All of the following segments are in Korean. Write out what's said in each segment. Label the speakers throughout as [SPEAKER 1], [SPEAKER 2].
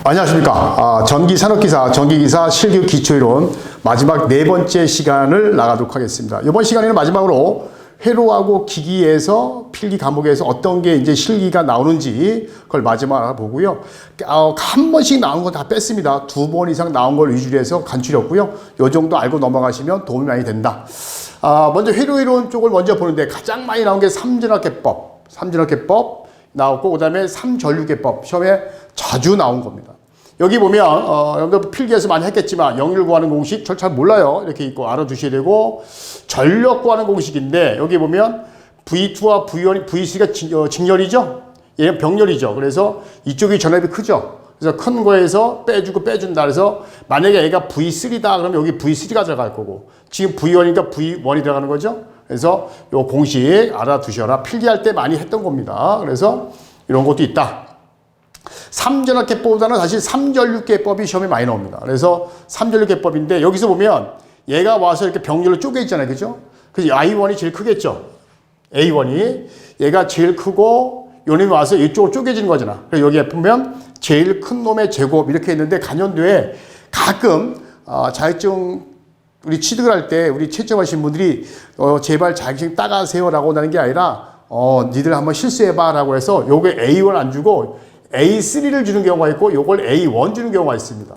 [SPEAKER 1] 안녕하십니까. 전기산업기사, 전기기사 실기 기초이론 마지막 네 번째 시간을 나가도록 하겠습니다. 이번 시간에는 마지막으로 회로하고 기기에서 필기 과목에서 어떤 게 이제 실기가 나오는지 그걸 마지막으로 알아보고요. 한 번씩 나온 거 다 뺐습니다. 2번 이상 나온 걸 위주로 해서 간추렸고요. 이 정도 알고 넘어가시면 도움이 많이 된다. 먼저 회로이론 쪽을 먼저 보는데 가장 많이 나온 게 삼전압계법 나왔고, 그 다음에 삼전류계법 시험에 자주 나온 겁니다. 여기 보면 여러분들 필기에서 많이 했겠지만 역률 구하는 공식 저 잘 몰라요. 이렇게 있고 알아두셔야 되고, 전력 구하는 공식인데 여기 보면 V2와 V1, V3가 직렬이죠. 얘는 병렬이죠. 그래서 이쪽이 전압이 크죠. 그래서 큰 거에서 빼준다. 그래서 만약에 얘가 V3다 그러면 여기 V3가 들어갈 거고, 지금 V1이니까 V1이 들어가는 거죠. 그래서 요 공식 알아두셔라. 필기할 때 많이 했던 겁니다. 그래서 이런 것도 있다. 삼전압계법보다는 사실 삼전류계법이 시험에 많이 나옵니다. 그래서 삼전류계법인데 여기서 보면 얘가 와서 이렇게 병렬로 쪼개 있잖아요. 그죠? 그래서 I1이 제일 크겠죠. A1이 얘가 제일 크고 요놈이 와서 이쪽으로 쪼개지는 거잖아. 그래서 여기에 보면 제일 큰 놈의 제곱 이렇게 있는데, 간연도에 가끔 자격증 우리 취득을 할 때 우리 채점하신 분들이 제발 자격증 따가세요 라고 하는 게 아니라 니들 한번 실수해봐 라고 해서 요게 A1 안 주고 A3를 주는 경우가 있고 요걸 A1 주는 경우가 있습니다.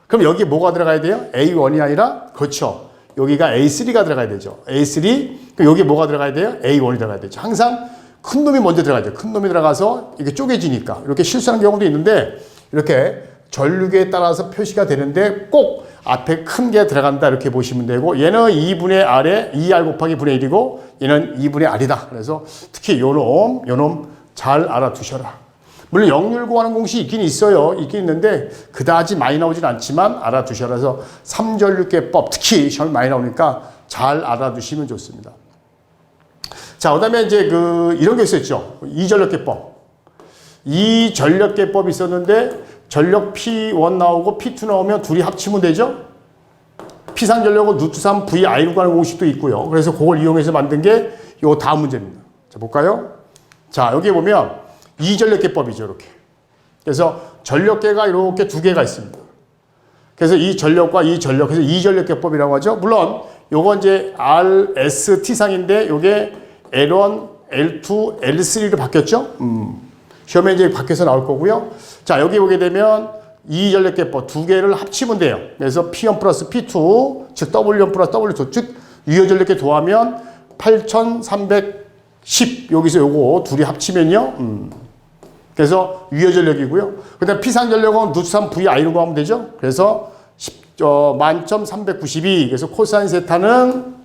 [SPEAKER 1] 그럼 여기 뭐가 들어가야 돼요? A1이 아니라, 그렇죠, 여기가 A3가 들어가야 되죠. A3, 그럼 여기 뭐가 들어가야 돼요? A1이 들어가야 되죠. 항상 큰 놈이 먼저 들어가죠. 큰 놈이 들어가서 이게 쪼개지니까 이렇게 실수하는 경우도 있는데, 이렇게 전류계에 따라서 표시가 되는데 꼭 앞에 큰 게 들어간다 이렇게 보시면 되고, 얘는 2분의 R에 2R 곱하기 분의 1이고 얘는 2분의 R이다. 그래서 특히 요놈 잘 알아두셔라. 물론 역률 구하는 공식이 있긴 있어요. 있긴 있는데 그다지 많이 나오진 않지만 알아두셔라. 그래서 삼전류계법 특히 시험이 많이 나오니까 잘 알아두시면 좋습니다. 자, 그다음에 이제 이런 게 있었죠. 이전력계법. 이전력계법이 있었는데 전력 P1 나오고 P2 나오면 둘이 합치면 되죠. P상전력은 루트 3 VI로 가는 공식도 있고요. 그래서 그걸 이용해서 만든 게 요 다음 문제입니다. 자, 볼까요? 자, 여기 보면 이전력계법이죠, 이렇게. 그래서 전력계가 이렇게 두 개가 있습니다. 그래서 이 전력과 이 전력, 그래서 이전력계법이라고 하죠. 물론 요건 이제 RST상인데 요게 L1, L2, L3로 바뀌었죠. 시험에 이제 바뀌어서 나올 거고요. 자, 여기 보게 되면 이전력계법 두 개를 합치면 돼요. 그래서 P1 플러스 P2, 즉 W1 플러스 W2, 즉 유효전력계 더하면 8310, 여기서 요거 둘이 합치면요. 그래서 유효전력이고요. 그 다음 P상전력은 루트 3 VI로 구하면 되죠. 그래서 만점 392. 그래서 코사인 세타는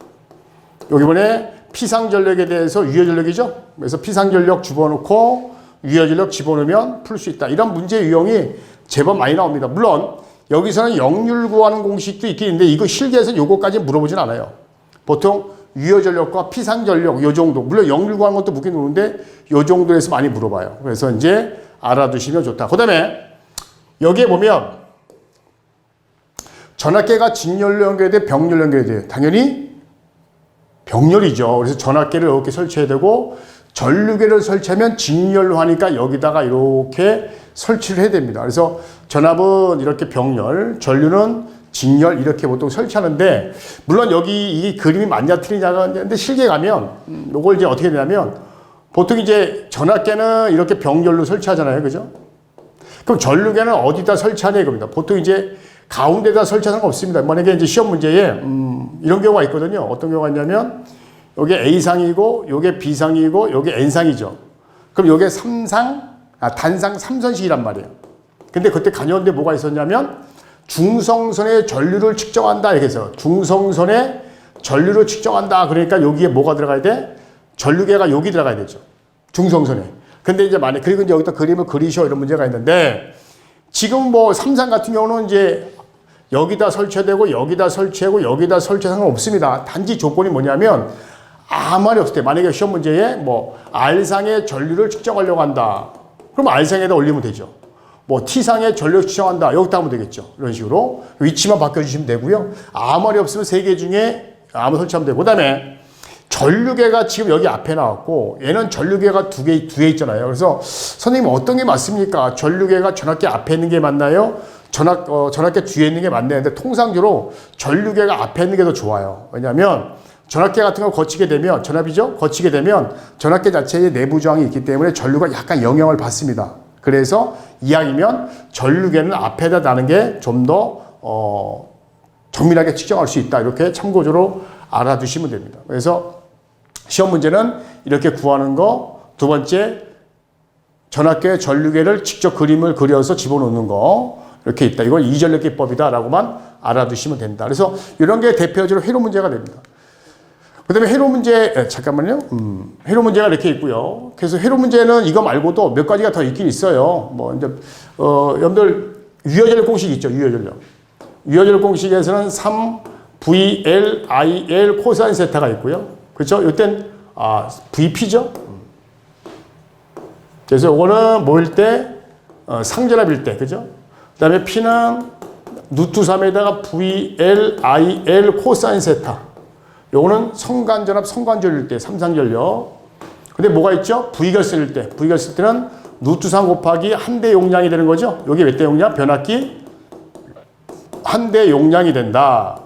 [SPEAKER 1] 여기 이번에 P상전력에 대해서 유효전력이죠. 그래서 P상전력 집어넣고 유효전력 집어넣으면 풀 수 있다. 이런 문제 유형이 제법 많이 나옵니다. 물론 여기서는 역률 구하는 공식도 있긴 있는데 이거 실기에서 요거까지 물어보진 않아요. 보통 유효전력과 P상전력 요 정도, 물론 역률 구하는 것도 묻긴 오는데 요 정도에서 많이 물어봐요. 그래서 이제 알아두시면 좋다. 그 다음에 여기에 보면 전압계가 직렬로 연결돼 병렬로 연결돼. 당연히 병렬이죠. 그래서 전압계를 이렇게 설치해야 되고, 전류계를 설치하면 직렬로 하니까 여기다가 이렇게 설치를 해야 됩니다. 그래서 전압은 이렇게 병렬, 전류는 직렬 이렇게 보통 설치하는데, 물론 여기 이 그림이 맞냐 틀리냐는데 실기에 가면 이걸 이제 어떻게 되냐면, 보통 이제 전압계는 이렇게 병렬로 설치하잖아요. 그죠? 그럼 전류계는 어디다 설치하냐 이겁니다. 보통 이제 가운데다 설치하는 건 없습니다. 만약에 이제 시험 문제에 이런 경우가 있거든요. 어떤 경우가 있냐면 요게 A상이고 요게 B상이고 요게 N상이죠. 그럼 요게 단상 3선식이란 말이에요. 근데 그때 간연대 뭐가 있었냐면 중성선의 전류를 측정한다 이렇게 해서 중성선의 전류를 측정한다. 그러니까 여기에 뭐가 들어가야 돼? 전류계가 여기 들어가야 되죠. 중성선에. 근데 이제 그리고 이제 여기다 그림을 그리셔 이런 문제가 있는데, 지금 뭐 삼상 같은 경우는 이제 여기다 설치해야 되고 여기다 설치하고 여기다 설치하는 건 없습니다. 단지 조건이 뭐냐면 아무 말이 없을 때, 만약에 시험 문제에 뭐 R상의 전류를 측정하려고 한다. 그럼 R상에다 올리면 되죠. 뭐 T상의 전류를 측정한다. 여기다 하면 되겠죠. 이런 식으로 위치만 바꿔주시면 되고요. 아무 말이 없으면 세 개 중에 아무 설치하면 되고, 그 다음에 전류계가 지금 여기 앞에 나왔고 얘는 전류계가 두 개 있잖아요. 그래서 선생님 어떤 게 맞습니까? 전류계가 전압계 앞에 있는 게 맞나요? 전압계 뒤에 있는 게 맞나요? 근데 통상적으로 전류계가 앞에 있는 게 더 좋아요. 왜냐하면 전압계 같은 거 거치게 되면 전압이죠? 거치게 되면 전압계 자체에 내부 저항이 있기 때문에 전류가 약간 영향을 받습니다. 그래서 이왕이면 전류계는 앞에다 다는 게 좀 더 정밀하게 측정할 수 있다. 이렇게 참고적으로 알아두시면 됩니다. 그래서 시험 문제는 이렇게 구하는 거, 두 번째 전압계 전류계를 직접 그림을 그려서 집어넣는 거 이렇게 있다. 이걸 이전력기법이다라고만 알아두시면 된다. 그래서 이런 게 대표적으로 회로 문제가 됩니다. 그 다음에 회로 문제, 잠깐만요. 회로 문제가 이렇게 있고요. 그래서 회로 문제는 이거 말고도 몇 가지가 더 있긴 있어요. 뭐, 이제, 여러분들, 유효전력 공식 있죠, 유효전력. 유효전력 공식에서는 3VLIL 코사인 세타가 있고요. 그렇죠? 이땐, VP죠? 그래서 이거는 뭐일 때? 상전압일 때, 그죠? 그 다음에 P는 루트 3에다가 VLIL 코사인 세타. 요거는 성간전압, 성간전일 때, 삼상전력. 근데 뭐가 있죠? V결석일 때. V결석 때는 루트 3 곱하기 한 대 용량이 되는 거죠? 여기 몇 대 용량? 변압기 한 대 용량이 된다.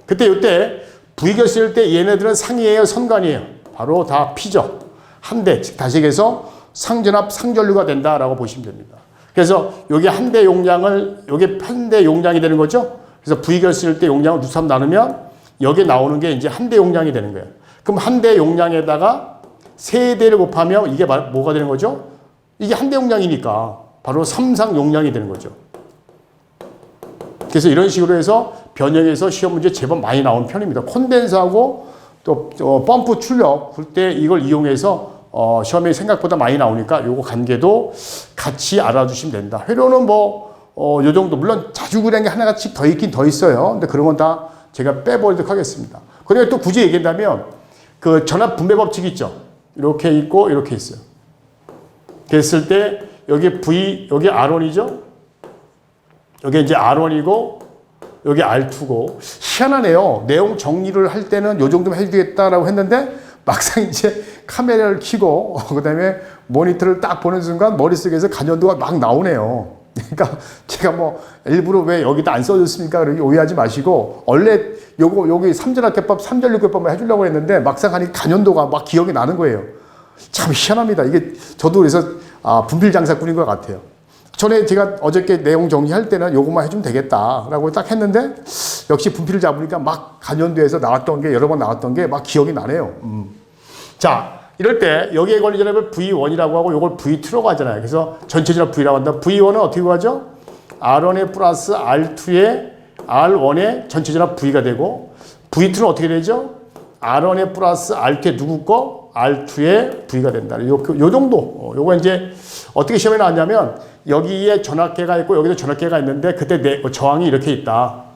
[SPEAKER 1] 그때 요때 V결석일 때 얘네들은 상이에요? 선간이에요? 바로 다 P죠. 한 대. 즉 다시 얘기해서 상전압, 상전류가 된다라고 보시면 됩니다. 그래서 여기 한 대 용량을, 여기 한 대 용량이 되는 거죠? 그래서 V결석일 때 용량을 루트 3 나누면 여기에 나오는 게 이제 한 대 용량이 되는 거예요. 그럼 한 대 용량에다가 세 대를 곱하면 이게 뭐가 되는 거죠? 이게 한 대 용량이니까 바로 삼상 용량이 되는 거죠. 그래서 이런 식으로 해서 변형해서 시험 문제 제법 많이 나온 편입니다. 콘덴서하고 또 펌프 출력 볼 때 이걸 이용해서 시험에 생각보다 많이 나오니까 요거 관계도 같이 알아두시면 된다. 회로는 뭐 요 정도 물론 자주 그런 게 하나같이 더 있긴 더 있어요. 근데 그런 건 다 제가 빼보도록 하겠습니다. 그리고 또 굳이 얘기한다면 그 전압 분배 법칙이 있죠. 이렇게 있고 이렇게 있어요. 그랬을 때 여기 V, 여기 R1이죠. 여기 이제 R1이고 여기 R2고 희한하네요. 내용 정리를 할 때는 요 정도면 해주겠다라고 했는데 막상 이제 카메라를 켜고 그다음에 모니터를 딱 보는 순간 머릿속에서 간연도가 막 나오네요. 그러니까 제가 뭐 일부러 왜 여기다 안 써줬습니까? 그렇게 오해하지 마시고 원래 여기 삼전압계법, 삼전류계법만 해주려고 했는데 막상 하니 간연도가 막 기억이 나는 거예요. 참 희한합니다. 이게 저도 그래서 분필 장사꾼인 것 같아요. 전에 제가 어저께 내용 정리할 때는 요것만 해주면 되겠다라고 딱 했는데 역시 분필을 잡으니까 막 간연도에서 나왔던 게 여러 번 나왔던 게 막 기억이 나네요. 자. 이럴 때 여기에 걸린 전압을 V1이라고 하고 이걸 V2라고 하잖아요. 그래서 전체 전압 V라고 한다. V1은 어떻게 구하죠? R1에 플러스 R2에 R1에 전체 전압 V가 되고 V2는 어떻게 되죠? R1에 플러스 R2에 누구 거? R2에 V가 된다. 요 정도. 요거 이제 어떻게 시험에 나왔냐면 여기에 전압계가 있고 여기도 전압계가 있는데 그때 저항이 이렇게 있다.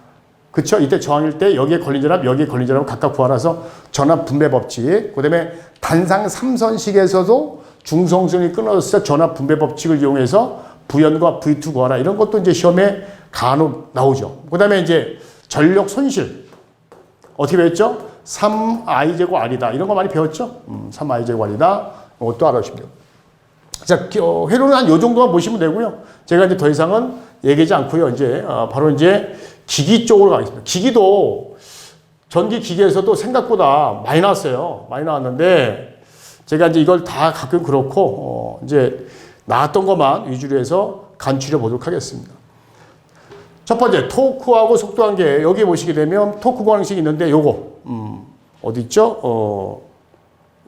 [SPEAKER 1] 그쵸? 이때 저항일 때 여기에 걸린 전압, 여기에 걸린 전압을 각각 구하라서 전압 분배 법칙. 그 다음에 단상 3선식에서도 중성선이 끊어졌을 때 전압 분배 법칙을 이용해서 V1과 V2 구하라. 이런 것도 이제 시험에 간혹 나오죠. 그 다음에 이제 전력 손실. 어떻게 배웠죠? 3i제곱 R이다. 이런 거 많이 배웠죠? 3i제곱 R이다. 이것도 알아주시면 돼요. 자, 회로는 한 요 정도만 보시면 되고요. 제가 이제 더 이상은 얘기하지 않고요. 이제, 바로 이제 기기 쪽으로 가겠습니다. 기기도 전기 기기에서도 생각보다 많이 나왔어요. 많이 나왔는데 제가 이제 이걸 다 가끔 그렇고 이제 나왔던 것만 위주로 해서 간추려 보도록 하겠습니다. 첫 번째 토크하고 속도 관계. 여기 보시게 되면 토크 관계식이 있는데 요거 어디 있죠?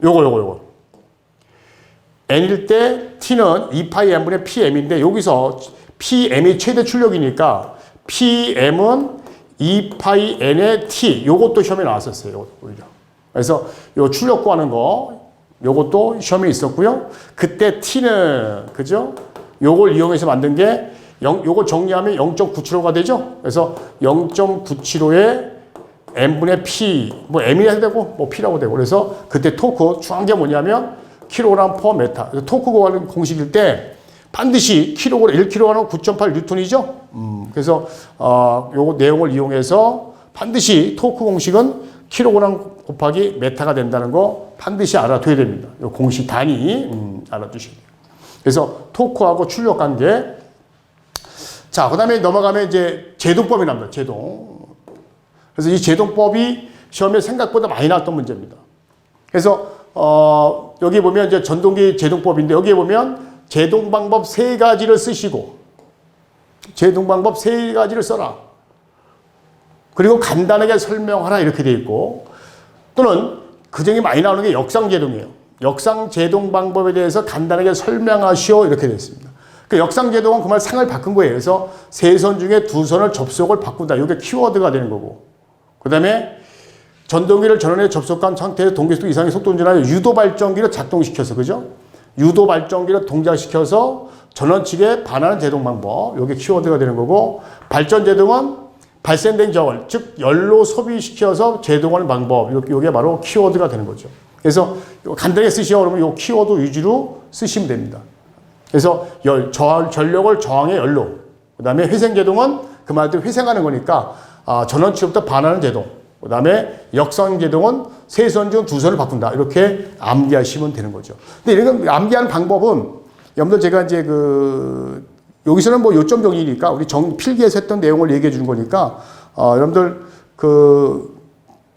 [SPEAKER 1] 요거 N일 때 T는 2파이 M분의 PM인데 여기서 PM이 최대 출력이니까 PM은 2파이 N의 T. 요것도 시험에 나왔었어요. 오히려. 그래서 요 출력 구하는 거 요것도 시험에 있었고요. 그때 T는 그죠? 요걸 이용해서 만든 게 요걸 정리하면 0.975가 되죠? 그래서 0.975에 M분의 P, 뭐 M이라고 되고, 뭐 P라고 되고. 그래서 그때 토크 중요한 게 뭐냐면 킬로그램 퍼 메타. 토크 구하는 공식일 때 반드시 킬로그램, 1kg은 9.8 뉴턴이죠? 그래서, 요거 내용을 이용해서 반드시 토크 공식은 킬로그램 곱하기 메타가 된다는 거 반드시 알아둬야 됩니다. 이 공식 단위 알아두시면 돼요. 그래서 토크하고 출력 관계. 자, 그 다음에 넘어가면 이제 제동법이 납니다. 제동. 그래서 이 제동법이 시험에 생각보다 많이 나왔던 문제입니다. 그래서 여기 보면 이제 전동기 제동법인데 여기에 보면 제동 방법 3가지를 쓰시고 제동 방법 3가지를 써라. 그리고 간단하게 설명하라 이렇게 돼 있고 또는 그 중에 많이 나오는 게 역상제동이에요. 역상제동 방법에 대해서 간단하게 설명하시오 이렇게 되어 있습니다. 그 역상제동은 그 말 상을 바꾼 거예요. 그래서 3선 중에 2선을 접속을 바꾼다. 이게 키워드가 되는 거고 그 다음에 전동기를 전원에 접속한 상태에서 동기속도 이상의 속도 운전하여 유도 발전기를 작동시켜서 그죠? 유도 발전기를 동작시켜서 전원 측에 반하는 제동 방법. 이게 키워드가 되는 거고 발전 제동은 발생된 저울, 즉 연료 소비시켜서 제동하는 방법. 이게 바로 키워드가 되는 거죠. 그래서 간단하게 쓰시오 그러면 이 키워드 위주로 쓰시면 됩니다. 그래서 전력을 저항의 연료. 그 다음에 회생 제동은 그 말대로 회생하는 거니까 전원 측부터 반하는 제동. 그 다음에 역상 제동은 3선 중 2선을 바꾼다. 이렇게 암기하시면 되는 거죠. 근데 이런 거 암기하는 방법은 여러분들 제가 이제 여기서는 뭐 요점 정리니까 우리 필기에서 했던 내용을 얘기해 주는 거니까 여러분들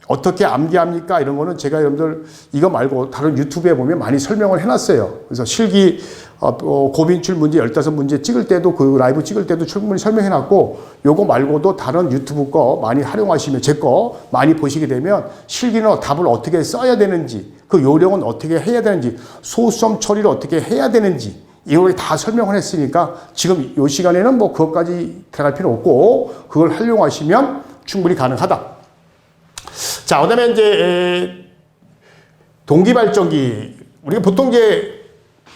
[SPEAKER 1] 어떻게 암기합니까? 이런 거는 제가 여러분들 이거 말고 다른 유튜브에 보면 많이 설명을 해놨어요. 그래서 실기 고빈출 문제 15문제 찍을 때도 그 라이브 찍을 때도 충분히 설명해놨고 요거 말고도 다른 유튜브 거 많이 활용하시면 제 거 많이 보시게 되면 실기는 답을 어떻게 써야 되는지 그 요령은 어떻게 해야 되는지 소수점 처리를 어떻게 해야 되는지 이걸 다 설명을 했으니까 지금 이 시간에는 뭐 그것까지 들어갈 필요 없고 그걸 활용하시면 충분히 가능하다. 자, 그 다음에 이제 동기발전기. 우리가 보통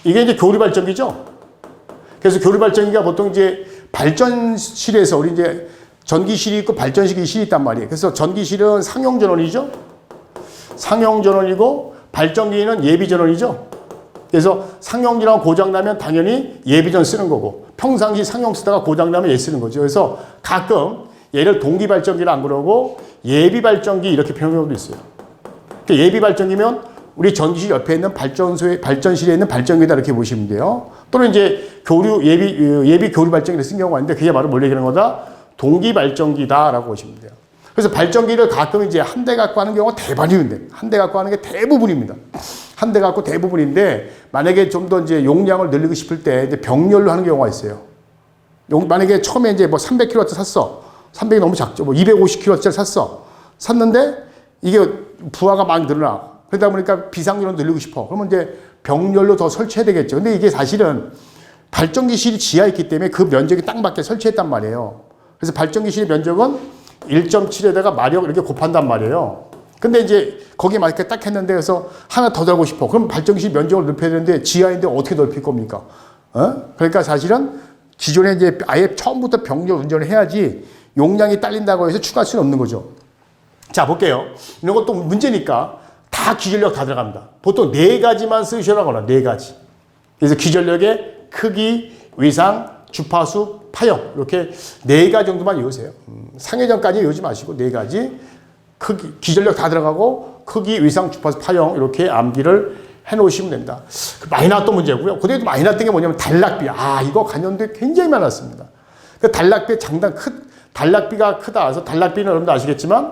[SPEAKER 1] 이게 이제 교류발전기죠. 그래서 교류발전기가 보통 이제 발전실에서 우리 이제 전기실이 있고 발전실이 있단 말이에요. 그래서 전기실은 상용전원이죠. 상용전원이고 발전기는 예비전원이죠. 그래서 상용전원 고장나면 당연히 예비전 쓰는 거고 평상시 상용 쓰다가 고장나면 얘 쓰는 거죠. 그래서 가끔 얘를 동기발전기를 안 그러고 예비발전기 이렇게 표현하는 경우도 있어요. 그러니까 예비발전기면 우리 전기실 옆에 있는 발전실에 있는 발전기다 이렇게 보시면 돼요. 또는 이제 예비 교류발전기를 쓴 경우가 있는데 그게 바로 뭘 얘기하는 거다? 동기발전기다라고 보시면 돼요. 그래서 발전기를 가끔 이제 한 대 갖고 하는 경우가 대부분인데 한 대 갖고 하는 게 대부분입니다. 한 대 갖고 대부분인데 만약에 좀 더 이제 용량을 늘리고 싶을 때 이제 병렬로 하는 경우가 있어요. 만약에 처음에 이제 뭐 300kW 샀어. 300이 너무 작죠. 뭐 250kW짜리 샀는데 이게 부하가 많이 늘어나. 그러다 보니까 비상전원 늘리고 싶어. 그러면 이제 병렬로 더 설치해야 되겠죠. 근데 이게 사실은 발전기실이 지하에 있기 때문에 그 면적이 딱 맞게 설치했단 말이에요. 그래서 발전기실의 면적은 1.7에다가 마력 이렇게 곱한단 말이에요. 근데 이제 거기에 맞게 딱 했는데 그래서 하나 더 달고 싶어. 그럼 발전기실 면적을 넓혀야 되는데 지하인데 어떻게 넓힐 겁니까? 그러니까 사실은 기존에 이제 아예 처음부터 병렬 운전을 해야지 용량이 딸린다고 해서 추가할 수는 없는 거죠. 자, 볼게요. 이런 것도 문제니까 다 기전력 다 들어갑니다. 보통 4가지만 쓰시라고 하나, 4가지. 그래서 기전력의 크기, 위상, 주파수, 파형 이렇게 4가지 정도만 외우세요. 상회전까지 외우지 마시고 4가지. 크기, 기전력 다 들어가고 크기, 위상, 주파수, 파형 이렇게 암기를 해놓으시면 된다. 많이 나왔던 문제고요. 그때도 많이 나왔던 게 뭐냐면 단락비. 이거 관련돼 굉장히 많았습니다. 그 단락비의 단락비가 크다. 그래서 단락비는 여러분도 아시겠지만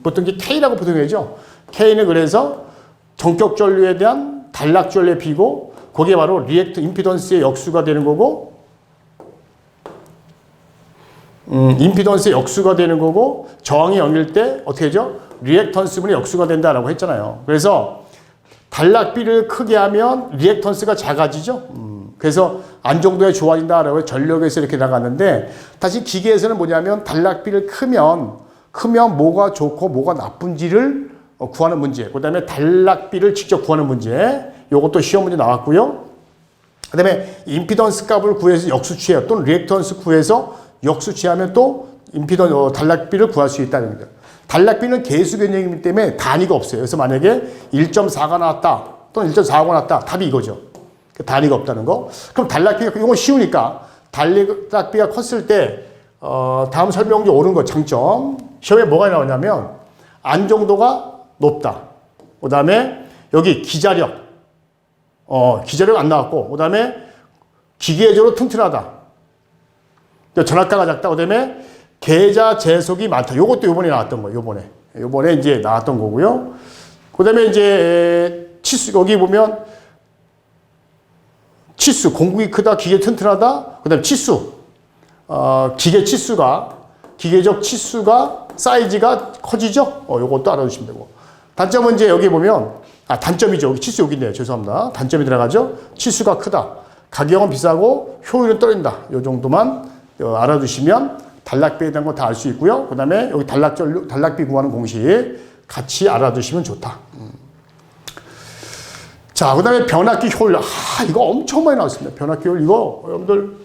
[SPEAKER 1] 보통 이제 K라고 보통 하죠. K는 그래서 전격 전류에 대한 단락 전류의 비고 그게 바로 리액터 임피던스의 역수가 되는 거고 임피던스의 역수가 되는 거고 저항이 0일 때 어떻게 하죠? 리액턴스분의 역수가 된다라고 했잖아요. 그래서 단락비를 크게 하면 리액턴스가 작아지죠. 그래서 안정도에 좋아진다라고 전력에서 이렇게 나갔는데 다시 기계에서는 뭐냐면 단락비를 크면 뭐가 좋고 뭐가 나쁜지를 구하는 문제. 그 다음에 단락비를 직접 구하는 문제. 요것도 시험 문제 나왔고요. 그 다음에 임피던스 값을 구해서 역수 취해요. 또는 리액턴스 구해서 역수 취하면 또 단락비를 구할 수 있다는 겁니다. 단락비는 계수 변형이기 때문에 단위가 없어요. 그래서 만약에 1.4가 나왔다. 또는 1.45가 나왔다. 답이 이거죠. 단위가 없다는 거. 그럼 단락비가, 이건 쉬우니까 단락비가 컸을 때 다음 설명지 오른 거 장점. 시험에 뭐가 나오냐면 안정도가 높다. 그 다음에 여기 기자력. 기자력 안 나왔고, 그 다음에 기계적으로 튼튼하다. 전압가가 작다. 그 다음에 계좌 재속이 많다. 요것도 요번에 나왔던 거예요. 요번에 이제 나왔던 거고요. 그 다음에 이제 치수, 여기 보면 치수, 공국이 크다, 기계 튼튼하다. 그 다음에 치수, 기계적 치수가, 사이즈가 커지죠? 요것도 알아두시면 되고. 단점은 이제 여기 보면, 단점이죠. 여기 치수 여기 있네요. 죄송합니다. 단점이 들어가죠? 치수가 크다. 가격은 비싸고 효율은 떨어진다. 요 정도만 알아두시면 단락비에 대한 거 다 알 수 있고요. 그 다음에 여기 단락비 구하는 공식 같이 알아두시면 좋다. 자, 그 다음에 변압기 효율. 이거 엄청 많이 나왔습니다. 변압기 효율. 이거 여러분들,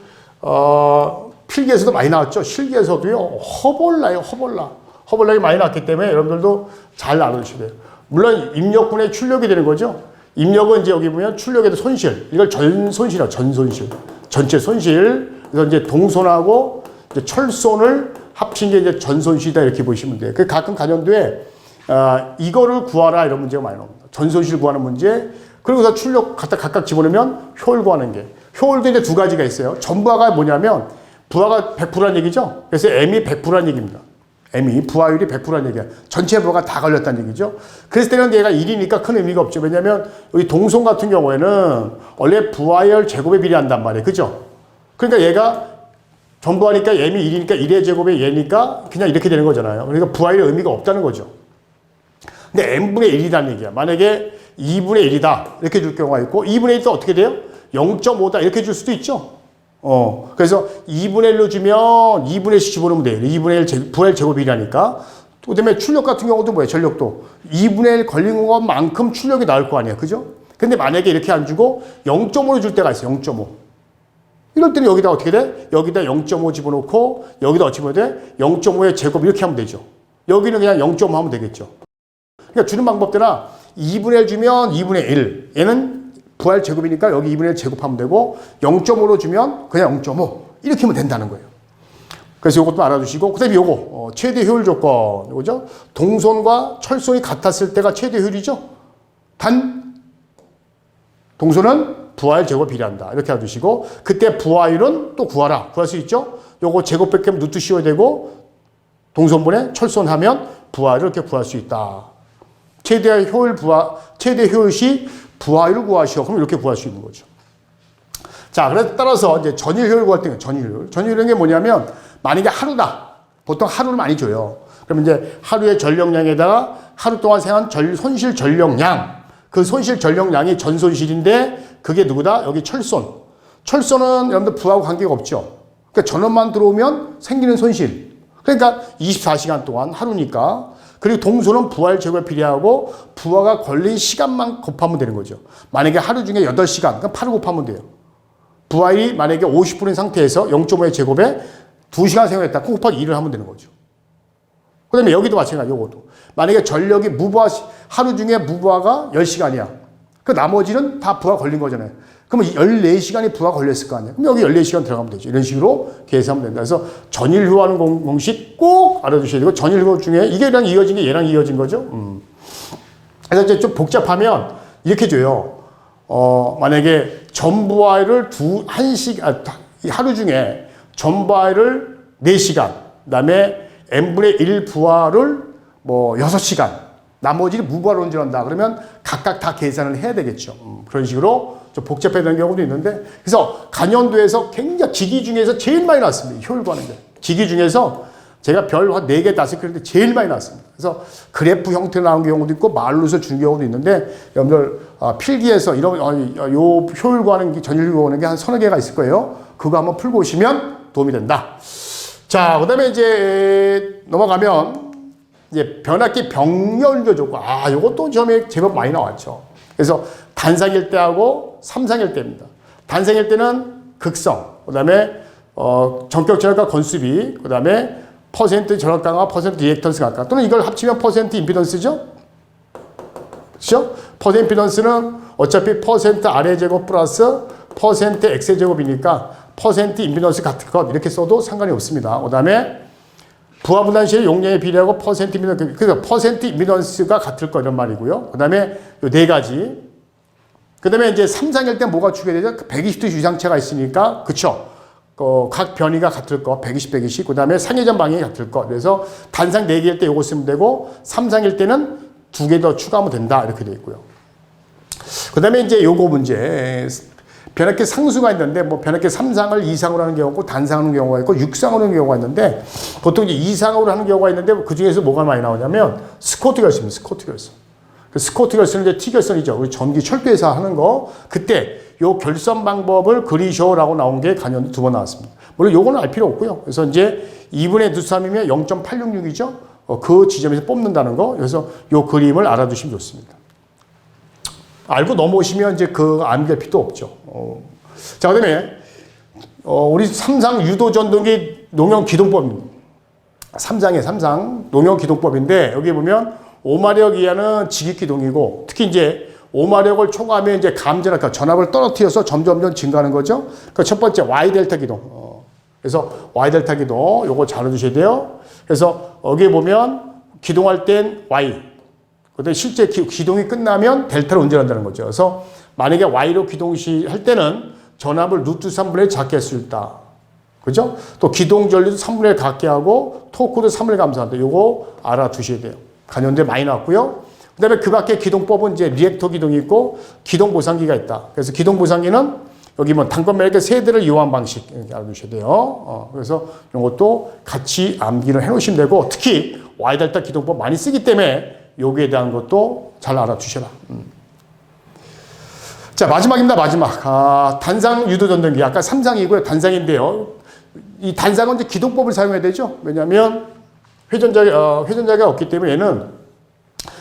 [SPEAKER 1] 필기에서도 많이 나왔죠. 실기에서도요. 허벌나게 많이 나왔기 때문에 여러분들도 잘 알아두셔야 돼요. 물론 입력분의 출력이 되는 거죠. 입력은 이제 여기 보면 출력에도 손실. 이걸 전손실이야, 전손실. 전체 손실. 그래서 이제 동손하고 이제 철손을 합친 게 이제 전손실이다 이렇게 보시면 돼요. 그 가끔 간연도에 이거를 구하라 이런 문제가 많이 나옵니다. 전손실 구하는 문제. 그리고서 출력 갖다 각각 집어넣으면 효율 구하는 게. 효율도 이제 두 가지가 있어요. 전부하가 뭐냐면 부하가 100%란 얘기죠. 그래서 M이 100%란 얘기입니다. M이 부하율이 100%란 얘기야. 전체 부하가 다 걸렸다는 얘기죠. 그랬을 때는 얘가 1이니까 큰 의미가 없죠. 왜냐하면 여기 동손 같은 경우에는 원래 부하율 제곱에 비례한단 말이에요. 그죠? 그러니까 얘가 전부하니까 M이 1이니까 1의 제곱에 얘니까 그냥 이렇게 되는 거잖아요. 그러니까 부하율의 의미가 없다는 거죠. 근데 N분의 1이라는 얘기야. 만약에 2분의 1이다. 이렇게 줄 경우가 있고 2분의 1도 어떻게 돼요? 0.5다. 이렇게 줄 수도 있죠. 그래서 2분의 1로 주면 2분의 1씩 집어넣으면 돼요. 2분의 1 부하율 제곱이 1이니까. 그 다음에 출력 같은 경우도 뭐예요? 전력도. 2분의 1 걸린 것만큼 출력이 나올 거 아니에요. 그죠? 근데 만약에 이렇게 안 주고 0.5로 줄 때가 있어요. 0.5. 이럴 때는 여기다 어떻게 돼? 여기다 0.5 집어넣고 여기다 어떻게 하면 돼? 0.5의 제곱 이렇게 하면 되죠. 여기는 그냥 0.5 하면 되겠죠. 그러니까 주는 방법대로 2분의 1 주면 2분의 1. 얘는 부하율 제곱이니까 여기 2분의 1 제곱하면 되고 0.5로 주면 그냥 0.5. 이렇게 하면 된다는 거예요. 그래서 이것도 알아두시고 그 다음에 요거 최대 효율 조건 이거죠. 동손과 철손이 같았을 때가 최대 효율이죠. 단 동손은 부하율 제곱 비례한다. 이렇게 알아두시고 그때 부하율은 또 구하라. 구할 수 있죠. 요거 제곱 뺄겸 루트 씌워야 되고 동손분에 철손하면 부하율을 이렇게 구할 수 있다. 최대 효율 시 부하율을 구하시오. 그럼 이렇게 구할 수 있는 거죠. 자, 그래서 따라서 이제 전일 효율 구할 때는 전일효율인 게 뭐냐면 만약에 하루다. 보통 하루를 많이 줘요. 그러면 이제 하루의 전력량에다가 하루 동안 생한 손실 전력량. 그 손실 전력량이 전손실인데 그게 누구다? 여기 철손. 철손은 여러분들 부하고 관계가 없죠. 그러니까 전원만 들어오면 생기는 손실. 그러니까 24시간 동안 하루니까. 그리고 동손은 부하율 제곱에 비례하고 부하가 걸린 시간만 곱하면 되는 거죠. 만약에 하루 중에 8시간, 그럼 8을 곱하면 돼요. 부하율이 만약에 50%인 상태에서 0.5의 제곱에 2시간 사용했다. 곱하기 2를 하면 되는 거죠. 그 다음에 여기도 마찬가지, 요것도. 만약에 전력이 하루 중에 무부하가 10시간이야. 그 나머지는 다 부하 걸린 거잖아요. 그러면 14시간이 부하 걸렸을 거 아니에요. 그럼 여기 14시간 들어가면 되죠. 이런 식으로 계산하면 된다. 그래서 전일효하는 공식 꼭 알아두셔야 되고, 전일효 중에 이게랑 이어진 게 얘랑 이어진 거죠. 그래서 이제 좀 복잡하면 이렇게 줘요. 만약에 전부하를 하루 중에 전부하를 4시간, 그 다음에 n분의 1 부하를 6시간, 나머지를 무부하로 운전한다. 그러면 각각 다 계산을 해야 되겠죠. 그런 식으로 좀 복잡해지는 경우도 있는데, 그래서 간연도에서 굉장히 기기 중에서 제일 많이 나왔습니다. 효율 구하는 게. 기기 중에서 제가 별 한 4개, 5개 그런데 제일 많이 나왔습니다. 그래서 그래프 형태로 나온 경우도 있고 말로서 준 경우도 있는데, 여러분들 필기에서 이런 요 효율 구하는 게, 전율 구하는 게 한 30개가 있을 거예요. 그거 한번 풀고 오시면 도움이 된다. 자, 그 다음에 이제 넘어가면 이제 변압기 병렬 조건. 요것도 처음에 제법 많이 나왔죠. 그래서 단상일 때하고 삼상일 때입니다. 단상일 때는 극성, 그 다음에 전격 전압과 건수비, 그 다음에 퍼센트 전압 강화, 퍼센트 리액턴스 강화, 또는 이걸 합치면 퍼센트 임피던스죠. 그렇죠? 퍼센트 임피던스는 어차피 퍼센트 R의 제곱 플러스 퍼센트 X의 제곱이니까 퍼센트 임피던스 같은 것 이렇게 써도 상관이 없습니다. 그 다음에 부하 분단실의 용량에 비례하고 퍼센트 임피던스, 그래서 퍼센트 임피던스가 같을 거 이런 말이고요. 그 다음에 요 네 가지. 그 다음에 이제 3상일 때 뭐가 추가되죠? 120도 유상체가 있으니까, 그쵸? 각 변이가 같을 거, 120, 120. 그 다음에 상회전 방향이 같을 거. 그래서 단상 4개일 때 요거 쓰면 되고, 3상일 때는 2개 더 추가하면 된다. 이렇게 되어 있고요. 그 다음에 이제 요거 문제. 변압계 상수가 있는데, 뭐 변압계 3상을 2상으로 하는 경우가 있고, 단상으로 하는 경우가 있고, 6상으로 하는 경우가 있는데, 보통 이제 2상으로 하는 경우가 있는데, 그 중에서 뭐가 많이 나오냐면, 스코트 결선입니다. 스코트 결선. 그 스코트 결선은 이제 T 결선이죠. 우리 전기 철도에서 하는 거. 그때 요 결선 방법을 그리셔라고 나온 게 간연도 2번 나왔습니다. 물론 요거는 알 필요 없고요. 그래서 이제 2분의 2,3이면 0.866이죠. 그 지점에서 뽑는다는 거. 그래서 요 그림을 알아두시면 좋습니다. 알고 넘어오시면 이제 그 암기할 필요도 없죠. 자, 그 다음에, 우리 3상 유도전동기 농용기동법입니다. 3상에 3상 농용기동법인데, 여기 보면 5마력 이하는 직익기동이고, 특히 이제 5마력을 초과하면 이제 감전압, 그러니까 전압을 떨어뜨려서 점점 증가하는 거죠. 그러니까 첫 번째 Y델타 기동. 그래서 Y델타 기동, 요거 잘 알아두셔야 돼요. 그래서 여기 보면 기동할 땐 Y. 근데 실제 기동이 끝나면 델타로 운전한다는 거죠. 그래서 만약에 Y로 할 때는 전압을 루트 3분의 1 작게 할 수 있다. 그죠? 또 기동 전류도 3분의 1 갖게 하고 토크도 3분의 1 감소한다. 요거 알아두셔야 돼요. 간연대 많이 나왔고요. 그 다음에 그 밖에 기동법은 이제 리액터 기동이 있고 기동 보상기가 있다. 그래서 기동 보상기는 여기 뭐 단권 매력의 세대를 이용한 방식 알아두셔야 돼요. 그래서 이것도 같이 암기를 해 놓으시면 되고, 특히 Y델타 기동법 많이 쓰기 때문에 여기에 대한 것도 잘 알아두셔라. 자, 마지막입니다. 마지막. 단상 유도 전동기. 아까 3상이고요. 단상인데요. 이 단상은 이제 기동법을 사용해야 되죠. 왜냐하면 회전자가 없기 때문에 얘는,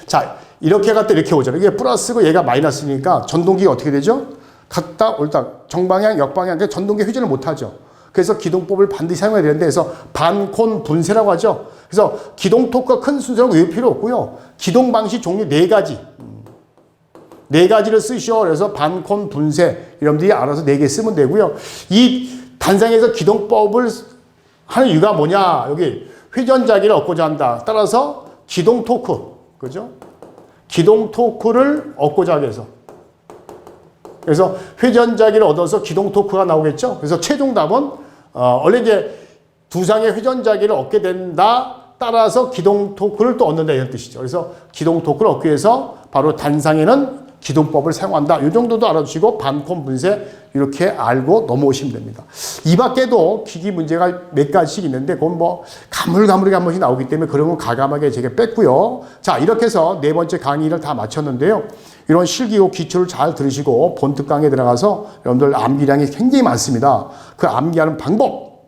[SPEAKER 1] 자, 이렇게 갔다 이렇게 오잖아요. 이게 플러스고 얘가 마이너스니까 전동기가 어떻게 되죠? 갔다 올다 정방향, 역방향, 전동기 회전을 못 하죠. 그래서 기동법을 반드시 사용해야 되는데, 그래서 반콘 분쇄라고 하죠. 그래서 기동 토크가 큰 순서는 외울 필요 없고요. 기동 방식 종류 4가지. 4가지를 쓰셔. 그래서 반콘 분쇄. 여러분들이 알아서 4개 쓰면 되고요. 이 단상에서 기동법을 하는 이유가 뭐냐? 여기 회전자기를 얻고자 한다. 따라서 기동 토크. 그죠? 기동 토크를 얻고자 하기 위해서. 그래서 회전자기를 얻어서 기동 토크가 나오겠죠? 그래서 최종 답은, 원래 이제 두 상의 회전자기를 얻게 된다. 따라서 기동 토크를 또 얻는다. 이런 뜻이죠. 그래서 기동 토크를 얻기 위해서 바로 단상에는 기동법을 사용한다. 이 정도도 알아두시고 반콘 분쇄 이렇게 알고 넘어오시면 됩니다. 이 밖에도 기기 문제가 몇 가지씩 있는데 그건 뭐 가물가물하게 한 번씩 나오기 때문에 그런 건 가감하게 제가 뺐고요. 자, 이렇게 해서 4번째 강의를 다 마쳤는데요. 이런 실기호 기초를 잘 들으시고 본특 강의에 들어가서 여러분들 암기량이 굉장히 많습니다. 그 암기하는 방법,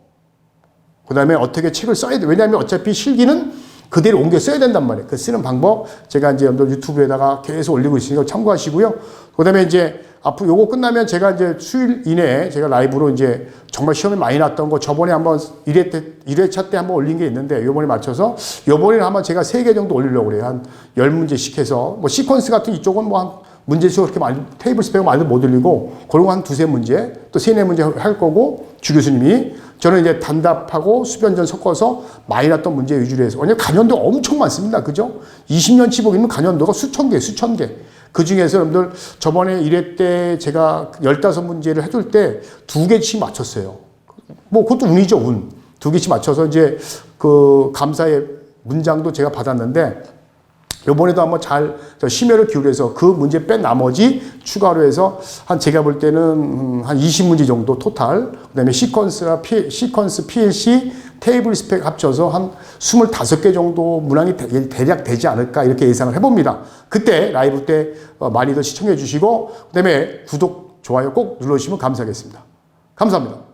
[SPEAKER 1] 그 다음에 어떻게 책을 써야 돼. 왜냐하면 어차피 실기는 그대로 옮겨 써야 된단 말이에요. 그 쓰는 방법 제가 이제 여러분들 유튜브에다가 계속 올리고 있으니까 참고하시고요. 그 다음에 이제 앞으로 요거 끝나면 제가 이제 수일 이내에 제가 라이브로 이제 정말 시험에 많이 났던 거 저번에 한번 1회차 때 한번 올린 게 있는데 요번에 맞춰서 요번에는 한번 제가 3개 정도 올리려고 그래요. 한 10문제씩 해서 뭐 시퀀스 같은 이쪽은 뭐 한 문제수 그렇게 많이 테이블 스펙 많이 못 올리고 그런 거 한 2-3문제 또 3-4문제 할 거고 주 교수님이 저는 이제 단답하고 수변전 섞어서 많이 났던 문제 위주로 해서 왜냐면 간연도 엄청 많습니다. 그죠? 20년치 보기면 간연도가 수천 개. 그 중에서 여러분들 저번에 1회 때 제가 15문제를 해줄 때 2개씩 맞췄어요. 뭐 그것도 운이죠, 운. 2개씩 맞춰서 이제 그 감사의 문장도 제가 받았는데 요번에도 한번 잘 심혈을 기울여서 그 문제 뺀 나머지 추가로 해서 한 제가 볼 때는 한 20문제 정도 토탈, 그 다음에 시퀀스, PLC, 테이블 스펙 합쳐서 한 25개 정도 문항이 대략 되지 않을까 이렇게 예상을 해봅니다. 그때 라이브 때 많이들 시청해 주시고 그 다음에 구독, 좋아요 꼭 눌러주시면 감사하겠습니다. 감사합니다.